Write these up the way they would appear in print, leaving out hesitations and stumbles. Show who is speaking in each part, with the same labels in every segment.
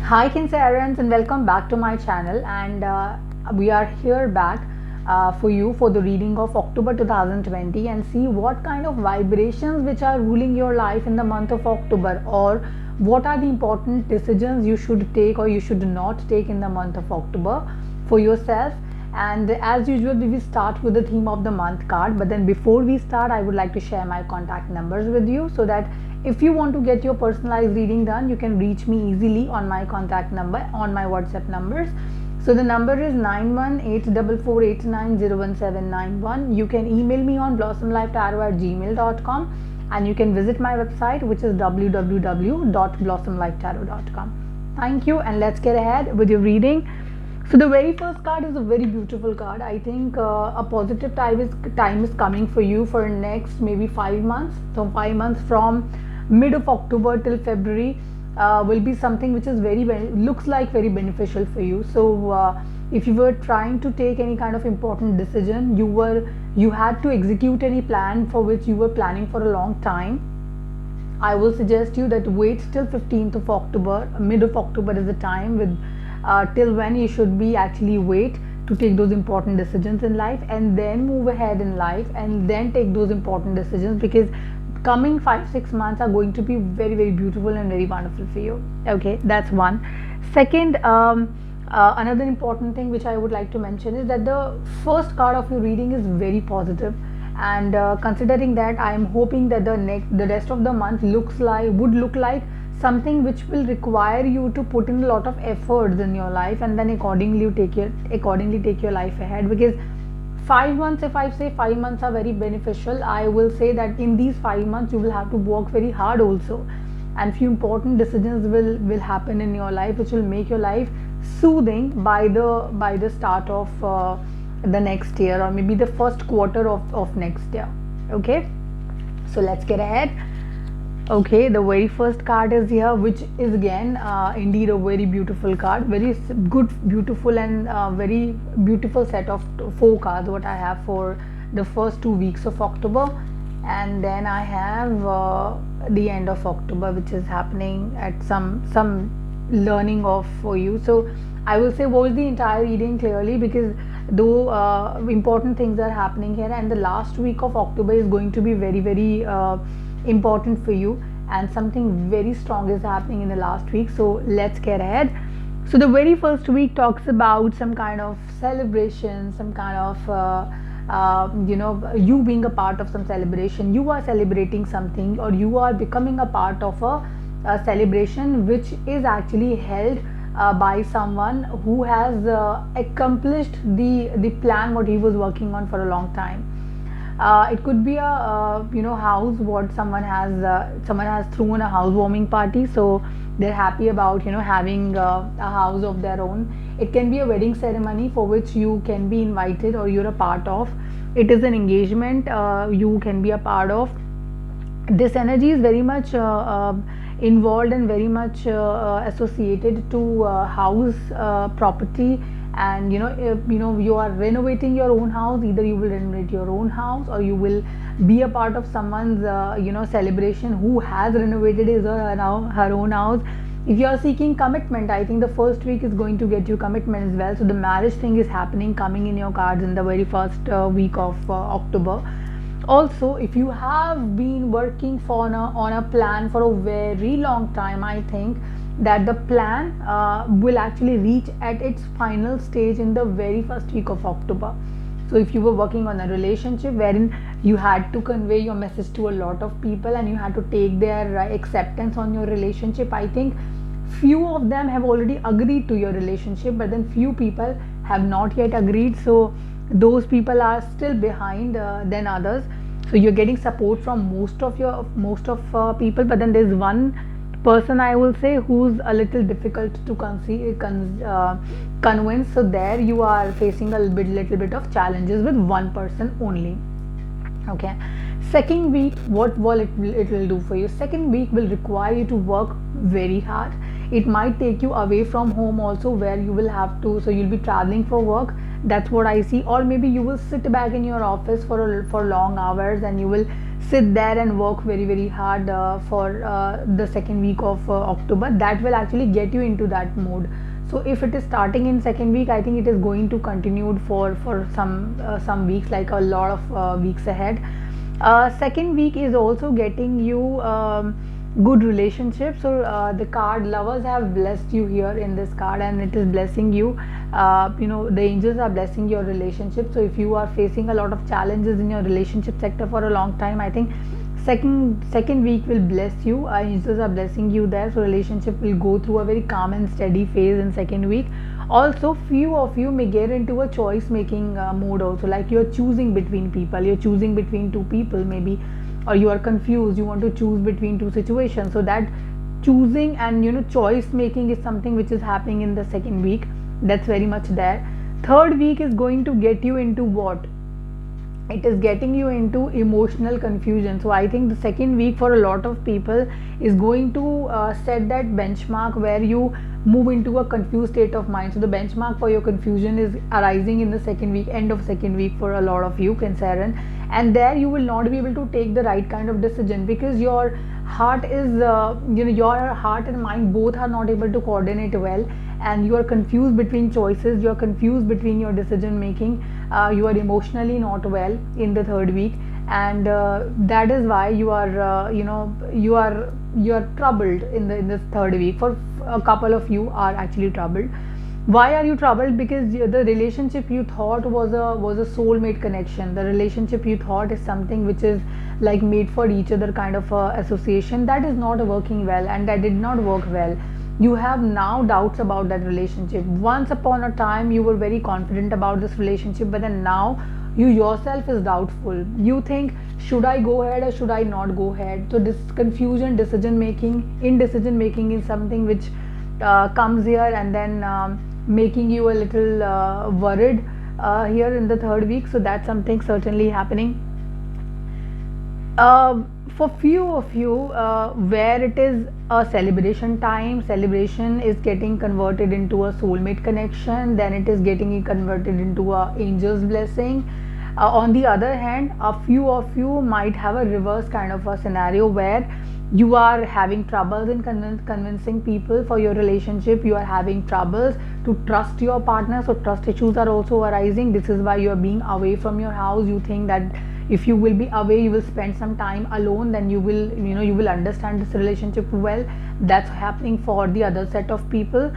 Speaker 1: Hi Cancerians, and welcome back to my channel, and we are here back for you for the reading of October 2020 and see what kind of vibrations which are ruling your life in the month of October, or what are the important decisions you should take or you should not take in the month of October for yourself. And as usual, we will start with the theme of the month card, but then before we start, I would like to share my contact numbers with you so that if you want to get your personalized reading done, you can reach me easily on my contact number, on my WhatsApp numbers. So the number is 918448901791. You can email me on blossomlifetarot@gmail.com, and you can visit my website, which is www.blossomlifetarot.com. Thank you, and let's get ahead with your reading. So the very first card is a very beautiful card. I think a positive time is coming for you for next maybe 5 months. So 5 months from mid of October till February will be something which is looks like very beneficial for you. So if you were trying to take any kind of important decision, you had to execute any plan for which you were planning for a long time, I will suggest you that wait till 15th of October. Mid of October is the time with till when you should be actually wait to take those important decisions in life, and then move ahead in life and then take those important decisions, because coming 5-6 months are going to be very beautiful and very wonderful for you. Okay, that's one. Second, another important thing which I would like to mention is that the first card of your reading is very positive, and considering that, I am hoping that the rest of the month would look like something which will require you to put in a lot of efforts in your life, and then accordingly take your life ahead. Because 5 months, if I say 5 months are very beneficial, I will say that in these 5 months you will have to work very hard also, and few important decisions will happen in your life which will make your life soothing by the start of the next year, or maybe the first quarter of next year. Okay, so let's get ahead. Okay, the very first card is here, which is again indeed a very beautiful card. Very good, beautiful, and very beautiful set of 4 cards what I have for the first 2 weeks of October, and then I have the end of October, which is happening at some learning off for you. So I will say watch the entire reading clearly, because though important things are happening here, and the last week of October is going to be very important for you, and something very strong is happening in the last week. So let's get ahead. So the very first week talks about some kind of celebration, some kind of you being a part of some celebration. You are celebrating something, or you are becoming a part of a celebration which is actually held by someone who has accomplished the plan what he was working on for a long time. It could be a house what someone has thrown a housewarming party, so they're happy about having a house of their own. It can be a wedding ceremony for which you can be invited or you're a part of. It is an engagement you can be a part of. This energy is very much involved and very much associated to house property, and you are renovating your own house. Either you will renovate your own house, or you will be a part of someone's celebration who has renovated his or her own house. If you are seeking commitment, I think the first week is going to get you commitment as well. So the marriage thing is coming in your cards in the very first week of October. Also, if you have been working on a plan for a very long time, I think that the plan will actually reach at its final stage in the very first week of October. So if you were working on a relationship wherein you had to convey your message to a lot of people, and you had to take their acceptance on your relationship, I think few of them have already agreed to your relationship, but then few people have not yet agreed. So those people are still behind than others. So you're getting support from most of people, but then there's one person, I will say, who's a little difficult to convince. So there you are facing a little bit of challenges with one person only. Okay, second week, what it will do for you. Second week will require you to work very hard. It might take you away from home also, where you will have to, so you'll be traveling for work. That's what I see. Or maybe you will sit back in your office for long hours, and you will sit there and work very very hard for the second week of October. That will actually get you into that mode. So if it is starting in second week, I think it is going to continue for some weeks, like a lot of weeks ahead. Second week is also getting you good relationships. So the card lovers have blessed you here in this card, and it is blessing you. The angels are blessing your relationship. So if you are facing a lot of challenges in your relationship sector for a long time, I think second week will bless you. Angels are blessing you there, so relationship will go through a very calm and steady phase in second week. Also, few of you may get into a choice making mode also, like you're choosing between people, you're choosing between two people maybe, or you are confused, you want to choose between two situations. So that choosing and choice making is something which is happening in the second week. That's very much there. Third week is going to get you into what? It is getting you into emotional confusion. So I think the second week for a lot of people is going to set that benchmark where you move into a confused state of mind. So the benchmark for your confusion is arising in the second week, end of second week for a lot of you, Cancerian. And there you will not be able to take the right kind of decision, because your heart is your heart and mind both are not able to coordinate well, and you are confused between choices, you are confused between your decision making. You are emotionally not well in the third week, and that is why you are you are troubled in this third week. For a couple of you are actually troubled. Why are you troubled? Because the relationship you thought was a soulmate connection, the relationship you thought is something which is like made for each other kind of association, that is not working well, and that did not work well. You have now doubts about that relationship. Once upon a time you were very confident about this relationship, but then now you yourself is doubtful. You think, should I go ahead or should I not go ahead? So this confusion, indecision making is something which comes here, and then making you a little worried here in the third week. So that's something certainly happening. For few of you, where it is a celebration time, celebration is getting converted into a soulmate connection, then it is getting converted into a angel's blessing. On the other hand, a few of you might have a reverse kind of a scenario where you are having troubles in convincing people for your relationship. You are having troubles to trust your partner, so trust issues are also arising. This is why you are being away from your house. You think that if you will be away, you will spend some time alone, then you will understand this relationship well. That's happening for the other set of people.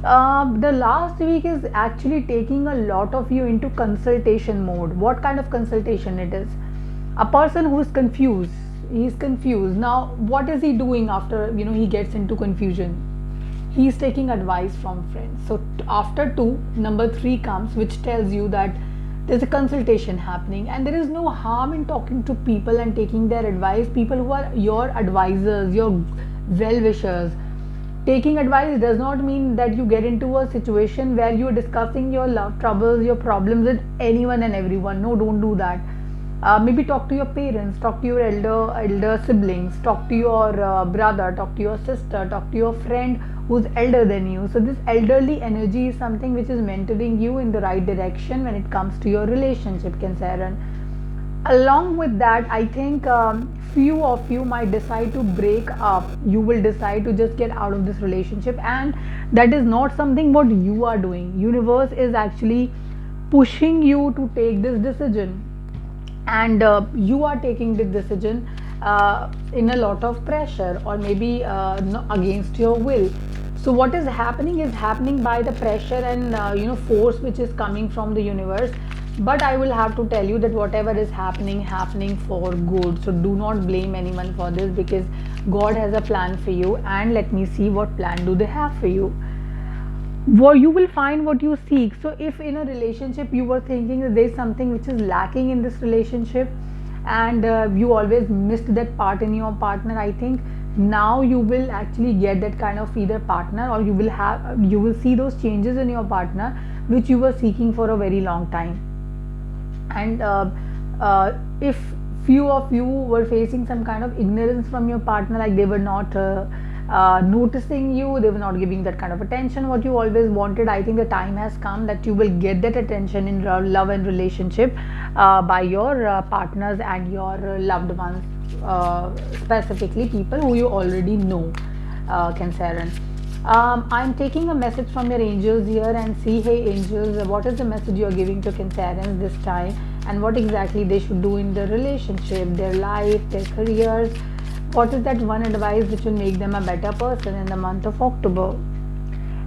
Speaker 1: The last week is actually taking a lot of you into consultation mode. What kind of consultation it is? A person who is confused. He's confused. Now what is he doing after he gets into confusion? He's taking advice from friends. So after 2, number 3 comes, which tells you that there's a consultation happening, and there is no harm in talking to people and taking their advice. People who are your advisors, your well-wishers. Taking advice does not mean that you get into a situation where you're discussing your love troubles, your problems with anyone and everyone. No, don't do that. Maybe talk to your parents, talk to your elder siblings, talk to your brother, talk to your sister, talk to your friend who's elder than you. So this elderly energy is something which is mentoring you in the right direction when it comes to your relationship, Cancerian. Along with that, I think few of you might decide to break up. You will decide to just get out of this relationship, and that is not something what you are doing. Universe is actually pushing you to take this decision, and you are taking this decision in a lot of pressure, or maybe against your will. So what is happening by the pressure and force which is coming from the universe. But I will have to tell you that whatever is happening for good. So do not blame anyone for this, because God has a plan for you, and let me see what plan do they have for you. Well, you will find what you seek. So if in a relationship you were thinking that there is something which is lacking in this relationship, and you always missed that part in your partner, I think now you will actually get that kind of either partner, or you will see those changes in your partner which you were seeking for a very long time. And if few of you were facing some kind of ignorance from your partner, like they were not noticing you, they were not giving that kind of attention what you always wanted, I think the time has come that you will get that attention in love and relationship by your partners and your loved ones. specifically people who you already know, Cancerian. I'm taking a message from your angels here and see, hey angels, what is the message you are giving to Cancerians this time, and what exactly they should do in their relationship, their life, their careers. What is that one advice which will make them a better person in the month of October?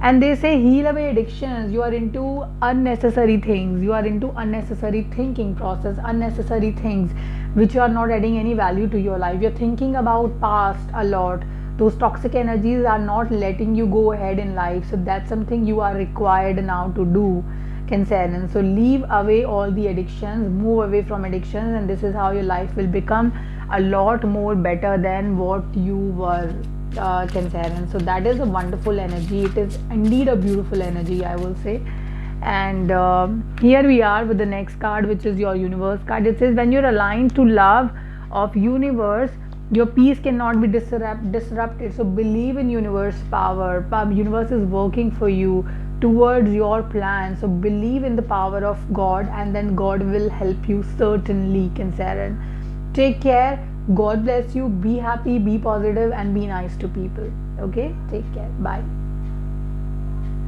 Speaker 1: And they say heal away addictions. You are into unnecessary things, you are into unnecessary thinking process, unnecessary things which are not adding any value to your life. You're thinking about past a lot. Those toxic energies are not letting you go ahead in life, so that's something you are required now to do, Cancerian. So leave away all the addictions, move away from addictions, and this is how your life will become a lot more better than what you were, Cancerian. So that is a wonderful energy. It is indeed a beautiful energy, I will say. And here we are with the next card, which is your universe card. It says when you're aligned to love of universe, your peace cannot be disrupted. So believe in universe power. Universe is working for you towards your plan. So believe in the power of God, and then God will help you certainly, Cancerian. Take care. God bless you. Be happy, be positive, and be nice to people. Okay? Take care. Bye.